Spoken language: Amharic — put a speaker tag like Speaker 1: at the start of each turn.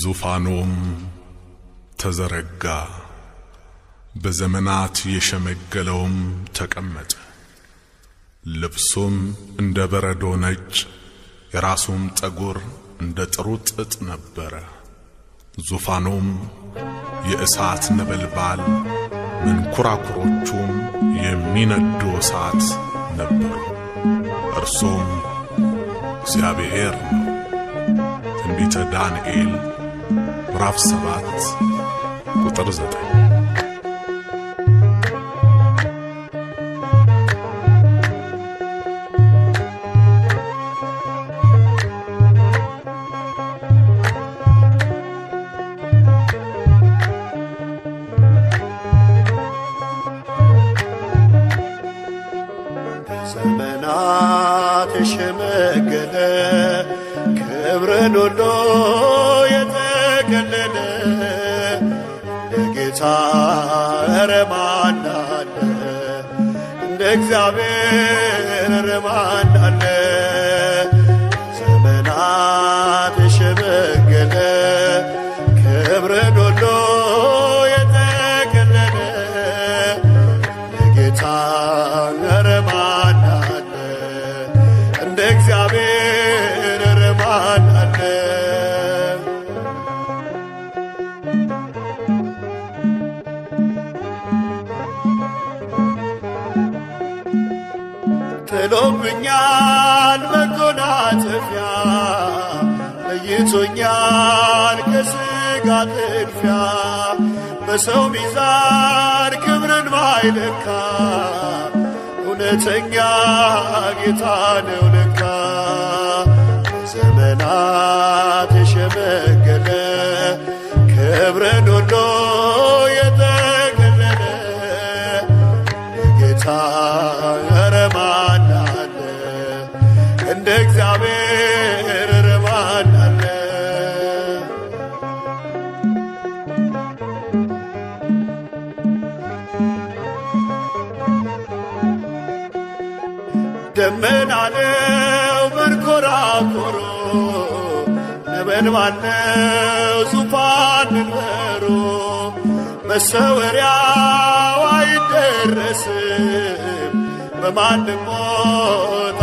Speaker 1: ዙፋኑም ተዘረጋ በዘመናት የሸመገለውም ተቀመጠ። ልብሱም እንደ በረዶ ነጭ የራሱም ጠጉር እንደ ጥሩ ጥጥ ነበረ። ዙፋኑም የእሳት ነበልባል መንኰራኵሮቹም የሚነዱ እሳት ነበሩ። እርሱም እግዚአብሔር ነው። ትንቢተ ዳንኤል ምዕራፍ 7 ቁጥር 9።
Speaker 2: ዘመናት የሸመገለ ክብርን ሁሉ የጠቀለለ ለጌታ ኧረ ማን አለ? እንደ እግዚአብሔር ኧረ ማን አለ? ዘመናት የሸመገለ ክብርን ሁሉ የጠቀለለ ለጌታ ኧረ ማን አለ? እንደ እግዚአብሔር ኧረ ማን አለ? ጥሎብኛል መጎናጸፊያ ለይቶኛል ከሥጋ ጥድፊያ በሰው ሚዛን ክብርን ማይለካ እውነተኛ ጌታ ነው ለካ። ዘመናት የሸመገለ ክብርን ሁሉ የጠቀለለ ጌታ ኧረ ማን አለ? እንደ እግዚአብሔር ኧረ ማን አለ? ደመና ነው መንኰራኵሩ ነበልባል ነው ዙፋን መንበሩ መሰወሪያው አይደረስም በማንም ሞት